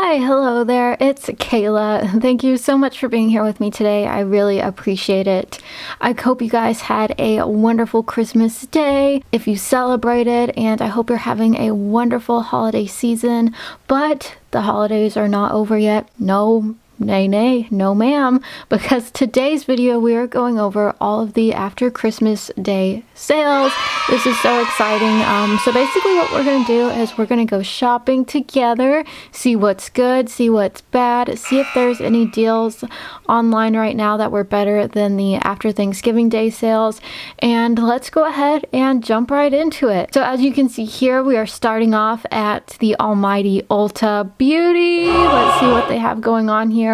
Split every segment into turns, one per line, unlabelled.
Hi, hello there, it's Kayla. Thank you so much for being here with me today. I really appreciate it. I hope you guys had a wonderful Christmas day if you celebrated, and I hope you're having a wonderful holiday season, but the holidays are not over yet. No ma'am, because today's video we are going over all of the after Christmas day sales. This is so exciting. So basically what we're going to do is we're going to go shopping together, see what's good, see what's bad, see if there's any deals online right now that were better than the after Thanksgiving day sales, and let's go ahead and jump right into it. So as you can see here, we are starting off at the almighty Ulta Beauty. Let's see what they have going on here.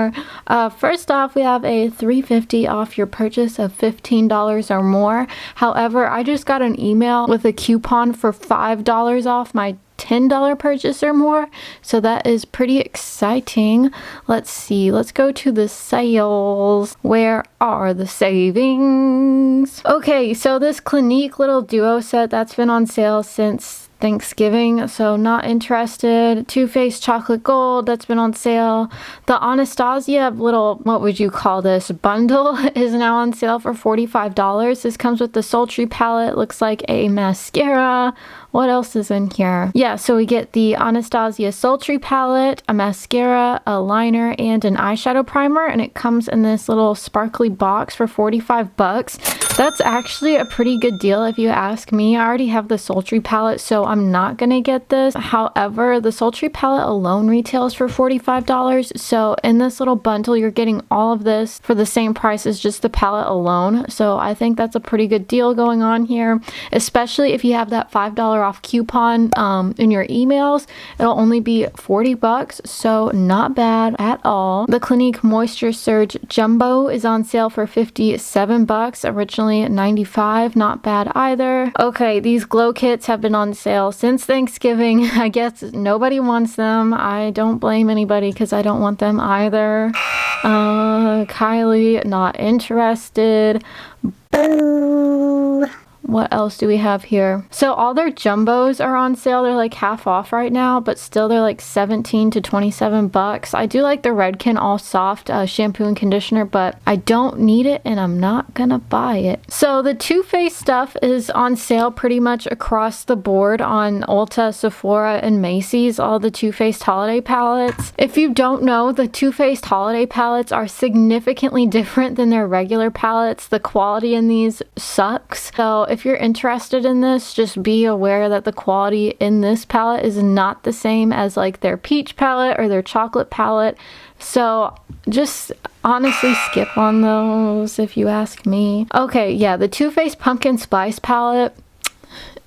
First off, we have a $3.50 off your purchase of $15 or more. However, I just got an email with a coupon for $5 off my $10 purchase or more, so that is pretty exciting. Let's see, let's go to the sales. Where are the savings? Okay, so this Clinique little duo set that's been on sale since Thanksgiving, so not interested. Too Faced Chocolate Gold, that's been on sale. The Anastasia little, what would you call this, bundle is now on sale for $45. This comes with the Sultry palette, looks like a mascara. What else is in here? Yeah, so we get the Anastasia Sultry palette, a mascara, a liner, and an eyeshadow primer, and it comes in this little sparkly box for 45 bucks. That's actually a pretty good deal if you ask me. I already have the Sultry palette, so I'm not gonna get this. However, the Sultry palette alone retails for $45, so in this little bundle you're getting all of this for the same price as just the palette alone. So I think that's a pretty good deal going on here, especially if you have that $5 off coupon in your emails. It'll only be 40 bucks, so not bad at all. The Clinique Moisture Surge Jumbo is on sale for 57 bucks, originally 95, not bad either. Okay, these glow kits have been on sale since Thanksgiving. I guess nobody wants them. I don't blame anybody because I don't want them either. Kylie, not interested. Boo. What else do we have here? So all their jumbos are on sale. They're like half off right now, but still they're like 17 to 27 bucks. I do like the Redken All Soft shampoo and conditioner, but I don't need it and I'm not gonna buy it. So the Too Faced stuff is on sale pretty much across the board on Ulta, Sephora, and Macy's, all the Too Faced holiday palettes. If you don't know, the Too Faced holiday palettes are significantly different than their regular palettes. The quality in these sucks. So if you're interested in this, just be aware that the quality in this palette is not the same as like their peach palette or their chocolate palette. So just honestly skip on those if you ask me. Okay, yeah, the Too Faced Pumpkin Spice palette,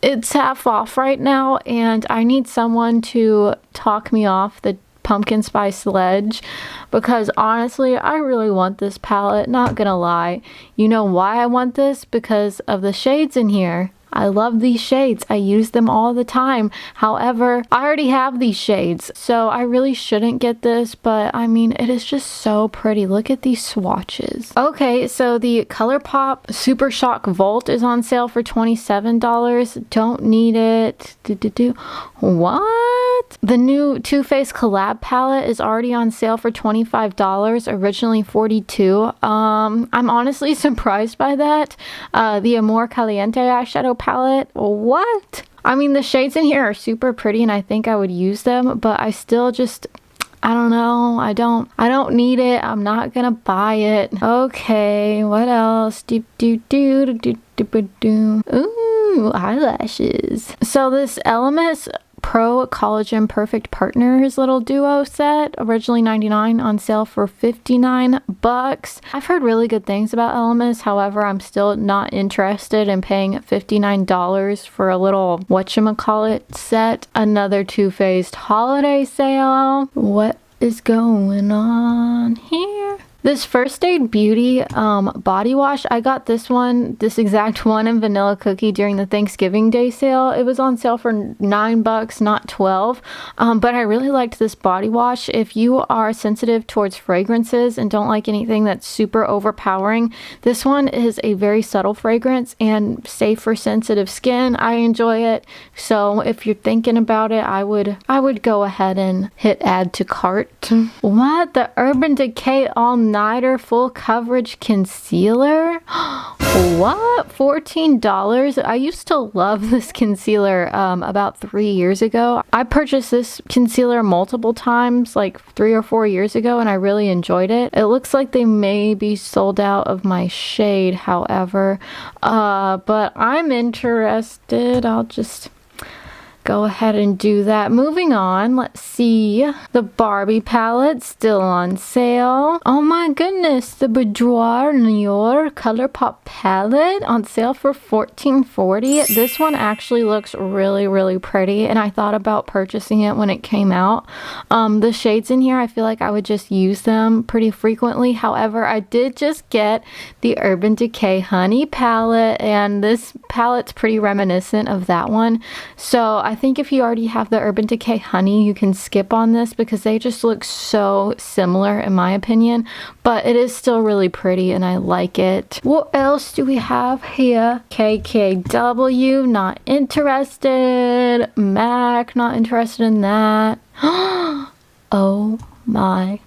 it's half off right now and I need someone to talk me off the pumpkin spice ledge, because honestly I really want this palette, not gonna lie. You know why I want this? Because of the shades in here. I love these shades. I use them all the time. However, I already have these shades, so I really shouldn't get this, but I mean, it is just so pretty. Look at these swatches. Okay, so the ColourPop Super Shock Volt is on sale for $27. Don't need it. What? The new Too Faced Collab palette is already on sale for $25, originally $42. I'm honestly surprised by that. The Amor Caliente eyeshadow palette, what? I mean, the shades in here are super pretty and I think I would use them, but I still just, I don't know. I don't need it. I'm not gonna buy it. Okay, what else? Ooh, eyelashes. So this Elemis Pro Collagen Perfect Partners little duo set, originally $99, on sale for 59 bucks. I've heard really good things about Elemis, however, I'm still not interested in paying $59 for a little whatchamacallit set. Another Too Faced holiday sale. What is going on here? This First Aid Beauty body wash, I got this exact one in Vanilla Cookie during the Thanksgiving Day sale. It was on sale for $9, not 12. But I really liked this body wash. If you are sensitive towards fragrances and don't like anything that's super overpowering, this one is a very subtle fragrance and safe for sensitive skin. I enjoy it. So if you're thinking about it, I would go ahead and hit add to cart. What? The Urban Decay All-Nighter Full Coverage Concealer? What? $14? I used to love this concealer about 3 years ago. I purchased this concealer multiple times, like 3 or 4 years ago, and I really enjoyed it. It looks like they may be sold out of my shade, however, but I'm interested. I'll just go ahead and do that. Moving on, let's see. The Barbie palette still on sale. Oh my goodness, the Boudoir Noir ColourPop palette on sale for $14.40. This one actually looks really, really pretty, and I thought about purchasing it when it came out. The shades in here, I feel like I would just use them pretty frequently. However, I did just get the Urban Decay Honey palette, and this palette's pretty reminiscent of that one. So I think if you already have the Urban Decay Honey, you can skip on this because they just look so similar in my opinion, but it is still really pretty and I like it. What else do we have here? KKW, not interested. MAC, not interested in that. Oh my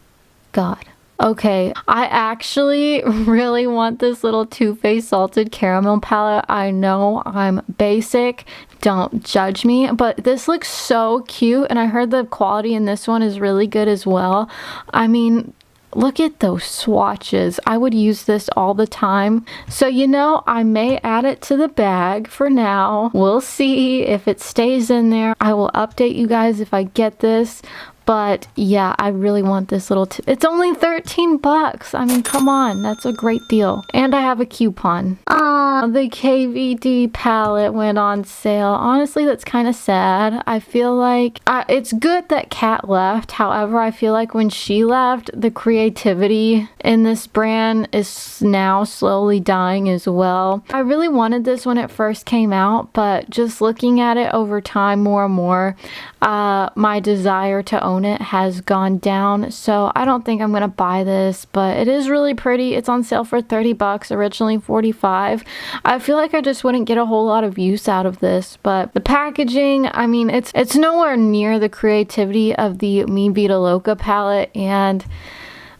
god. Okay, I actually really want this little Too Faced Salted Caramel palette. I know I'm basic, don't judge me, but this looks so cute, and I heard the quality in this one is really good as well. I mean, look at those swatches. I would use this all the time. So, you know, I may add it to the bag for now. We'll see if it stays in there. I will update you guys if I get this. But yeah, I really want this little it's only $13. I mean, come on, that's a great deal. And I have a coupon. The KVD palette went on sale. Honestly, that's kind of sad. I feel like it's good that Kat left. However, I feel like when she left, the creativity in this brand is now slowly dying as well. I really wanted this when it first came out, but just looking at it over time more and more, my desire to own it has gone down, so I don't think I'm gonna buy this, but it is really pretty. It's on sale for $30, originally $45. I feel like I just wouldn't get a whole lot of use out of this, but the packaging, I mean, it's nowhere near the creativity of the Mi Vida Loca palette, and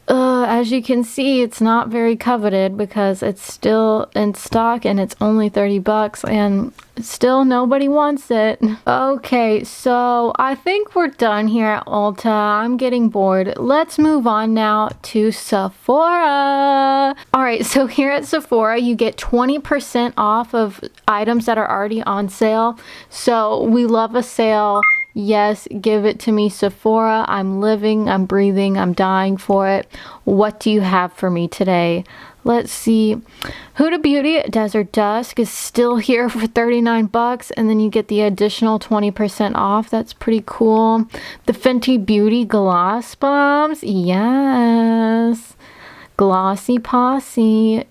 as you can see, it's not very coveted because it's still in stock and it's only $30 and still nobody wants it. Okay, so I think we're done here at Ulta. I'm getting bored. Let's move on now to Sephora. Alright, so here at Sephora, you get 20% off of items that are already on sale. So we love a sale. Yes, give it to me, Sephora. I'm living, I'm breathing, I'm dying for it. What do you have for me today? Let's see. Huda Beauty Desert Dusk is still here for $39, and then you get the additional 20% off. That's pretty cool. The Fenty Beauty Gloss Bombs. Yes. Glossy Posse.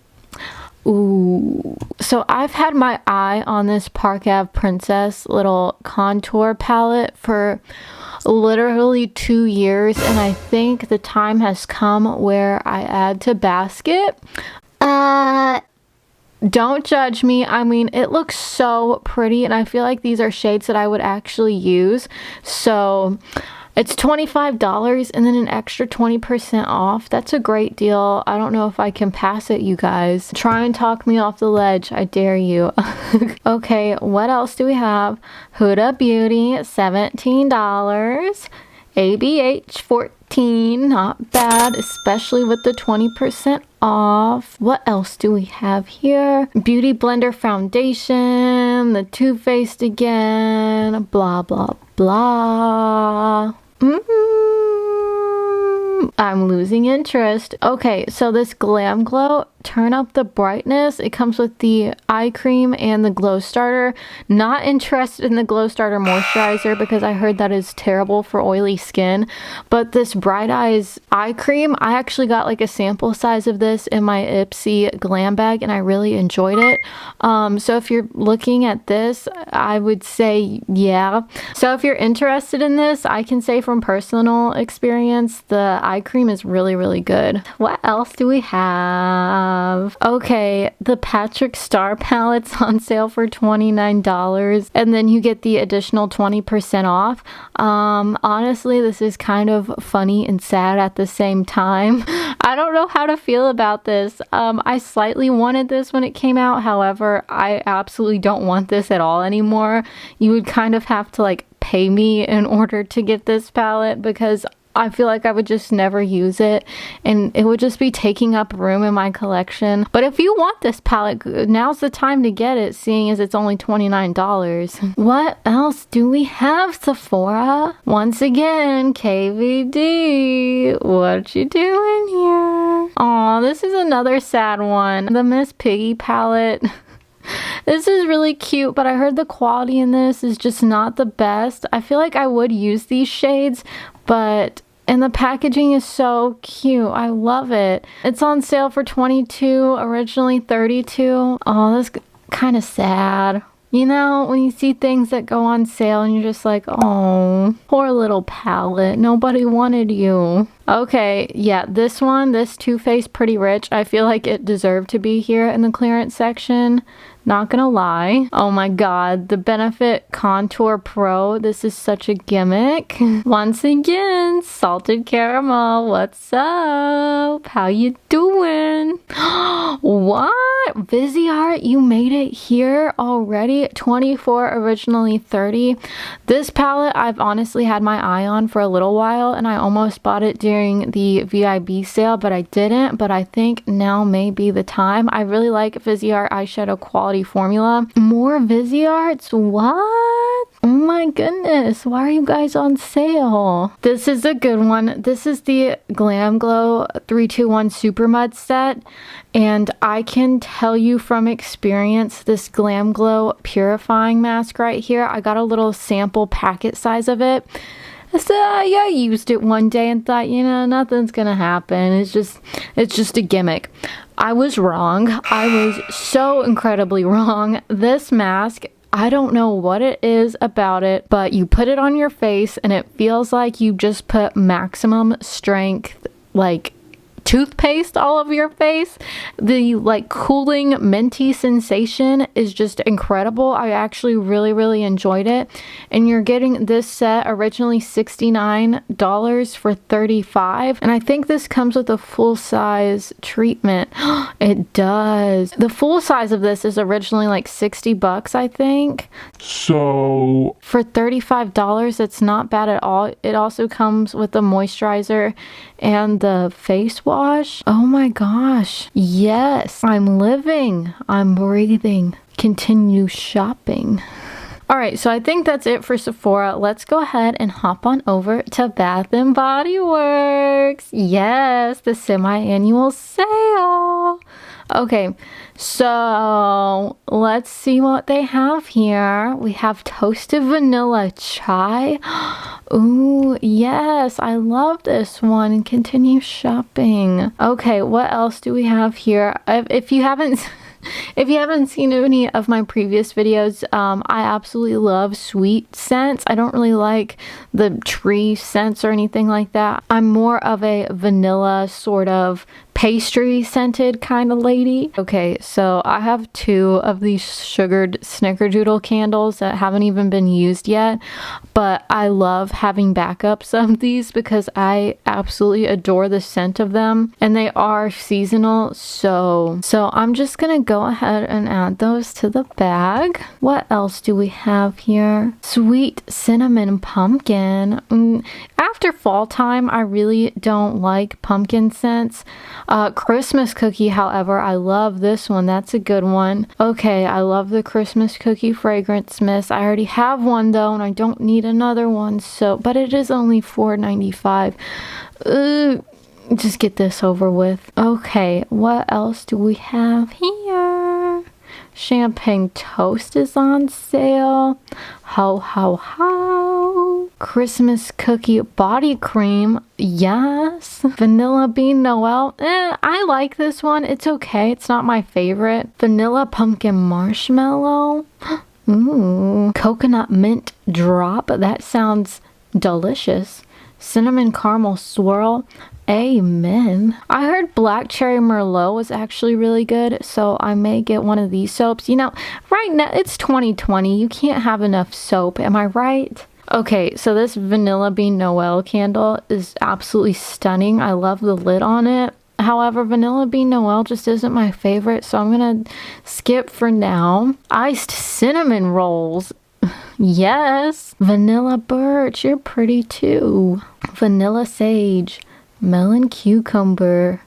Ooh. So I've had my eye on this Park Ave Princess little contour palette for literally 2 years, and I think the time has come where I add to basket. Don't judge me. I mean, it looks so pretty, and I feel like these are shades that I would actually use. So it's $25 and then an extra 20% off. That's a great deal. I don't know if I can pass it, you guys. Try and talk me off the ledge. I dare you. Okay, what else do we have? Huda Beauty, $17. ABH, $14. Not bad, especially with the 20% off. What else do we have here? Beauty Blender Foundation, the Too Faced again, blah, blah, blah. I'm losing interest. Okay, so this Glam Glow turn up the brightness. It comes with the eye cream and the glow starter. Not interested in the glow starter moisturizer because I heard that is terrible for oily skin. But this Bright Eyes eye cream, I actually got like a sample size of this in my IPSY glam bag and I really enjoyed it. So if you're looking at this, I would say yeah. So if you're interested in this, I can say from personal experience, the eye cream is really, really good. What else do we have? Okay, the Patrick Star palette's on sale for $29 and then you get the additional 20% off. Honestly, this is kind of funny and sad at the same time. I don't know how to feel about this. I slightly wanted this when it came out. However, I absolutely don't want this at all anymore. You would kind of have to like pay me in order to get this palette because I feel like I would just never use it and it would just be taking up room in my collection. But if you want this palette, now's the time to get it, seeing as it's only $29. What else do we have, Sephora? Once again, KVD. What you doing here? Aw, this is another sad one. The Miss Piggy palette. This is really cute, but I heard the quality in this is just not the best. I feel like I would use these shades, and the packaging is so cute. I love it. It's on sale for $22, originally $32. Oh, that's kind of sad. You know, when you see things that go on sale and you're just like, oh, poor little palette. Nobody wanted you. Okay, yeah, this one, this Too Faced Pretty Rich, I feel like it deserved to be here in the clearance section. Not gonna lie. Oh my god, the Benefit Contour Pro. This is such a gimmick. Once again, Salted Caramel. What's up? How you doing? What? Viseart, you made it here already? 24, originally 30. This palette I've honestly had my eye on for a little while and I almost bought it during the VIB sale, but I didn't. But I think now may be the time. I really like Viseart eyeshadow quality formula. More Visearts? What? Oh my goodness, why are you guys on sale? This is a good one. This is the Glam Glow 321 Super Mud set, and I can tell you from experience, this Glam Glow purifying mask right here, I got a little sample packet size of it. So yeah, I used it one day and thought, you know, nothing's gonna happen. It's just a gimmick. I was wrong. I was so incredibly wrong. This mask, I don't know what it is about it, but you put it on your face and it feels like you just put maximum strength, like toothpaste all over your face. The like cooling minty sensation is just incredible. I actually really enjoyed it. And you're getting this set originally $69 for $35, and I think this comes with a full size treatment. It does. The full size of this is originally like 60 bucks, I think. So for $35, it's not bad at all. It also comes with the moisturizer and the face wash. Oh my gosh. Yes, I'm living. I'm breathing. Continue shopping. Alright, so I think that's it for Sephora. Let's go ahead and hop on over to Bath & Body Works. Yes, the semi-annual sale. Okay, so let's see what they have here. We have toasted vanilla chai. Ooh, yes, I love this one. Continue shopping. Okay, what else do we have here? If you haven't seen any of my previous videos, I absolutely love sweet scents. I don't really like the tree scents or anything like that. I'm more of a vanilla sort of pastry scented kind of lady. Okay, so I have 2 of these sugared snickerdoodle candles that haven't even been used yet, but I love having backups of these because I absolutely adore the scent of them, and they are seasonal, so I'm just gonna go ahead and add those to the bag. What else do we have here? Sweet cinnamon pumpkin. After fall time, I really don't like pumpkin scents. Christmas cookie, however, I love this one. That's a good one. Okay, I love the Christmas cookie fragrance mist. I already have one though, and I don't need another one. So, but it is only $4.95. just get this over with. Okay, what else do we have here? Champagne toast is on sale. Ho, ho, ho. Christmas cookie body cream. Yes. Vanilla bean Noel. I like this one. It's okay. It's not my favorite. Vanilla pumpkin marshmallow. Ooh. Coconut mint drop. That sounds delicious. Cinnamon caramel swirl. Amen. I heard black cherry merlot was actually really good, so I may get one of these soaps. You know, right now it's 2020. You can't have enough soap. Am I right? Okay, so this vanilla bean Noel candle is absolutely stunning. I love the lid on it. However, vanilla bean Noel just isn't my favorite, so I'm gonna skip for now. Iced cinnamon rolls. Yes. Vanilla birch, you're pretty too. Vanilla sage. Melon cucumber.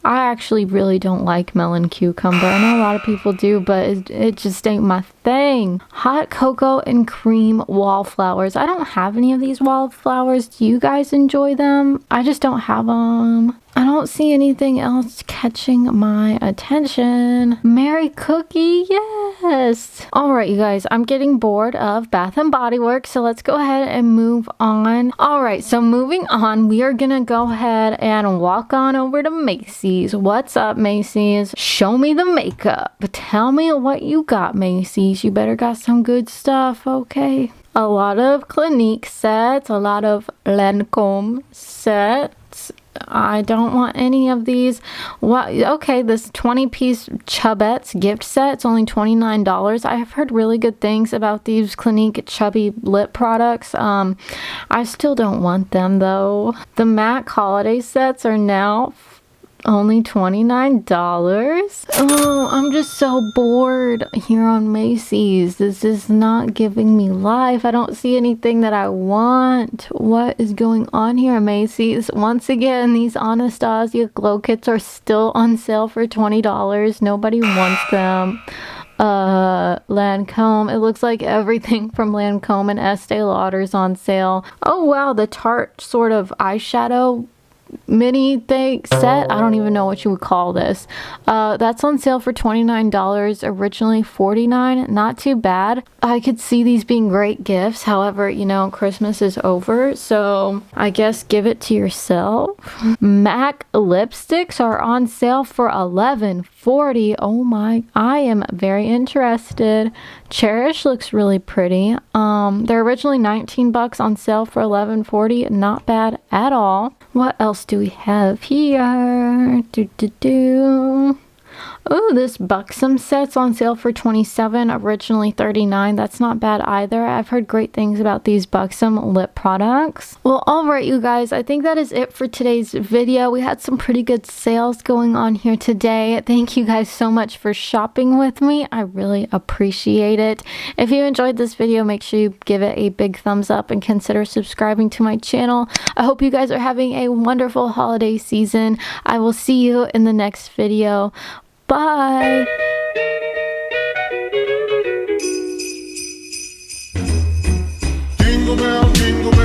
I actually really don't like melon cucumber. I know a lot of people do, but it just ain't my thing. Hot cocoa and cream wallflowers. I don't have any of these wallflowers. Do you guys enjoy them? I just don't have them. I don't see anything else catching my attention. Merry Cookie, yes. All right, you guys, I'm getting bored of Bath and Body Works, so let's go ahead and move on. All right, so moving on, we are gonna go ahead and walk on over to Macy's. What's up, Macy's? Show me the makeup. Tell me what you got, Macy's. You better got some good stuff, okay? A lot of Clinique sets, a lot of Lancome sets. I don't want any of these. What? Okay, this 20-piece Chubettes gift set, it's only $29. I have heard really good things about these Clinique chubby lip products. I still don't want them though. The MAC holiday sets are now only $29. Oh, I'm just so bored here on Macy's. This is not giving me life. I don't see anything that I want. What is going on here at Macy's? Once again, these Anastasia glow kits are still on sale for $20. Nobody wants them. Lancome. It looks like everything from Lancome and Estee Lauder's on sale. Oh wow, the Tarte sort of eyeshadow mini thing set, I don't even know what you would call this. That's on sale for $29, originally $49. Not too bad. I could see these being great gifts. However, you know, Christmas is over, so I guess give it to yourself. MAC lipsticks are on sale for $11.40. Oh my, I am very interested. Cherish looks really pretty. They're originally $19 on sale for $11.40. Not bad at all. What else do we have here? Oh, this Buxom set's on sale for $27, originally $39. That's not bad either. I've heard great things about these Buxom lip products. Well, alright you guys, I think that is it for today's video. We had some pretty good sales going on here today. Thank you guys so much for shopping with me. I really appreciate it. If you enjoyed this video, make sure you give it a big thumbs up and consider subscribing to my channel. I hope you guys are having a wonderful holiday season. I will see you in the next video. Bye!
Jingle bell, jingle bell.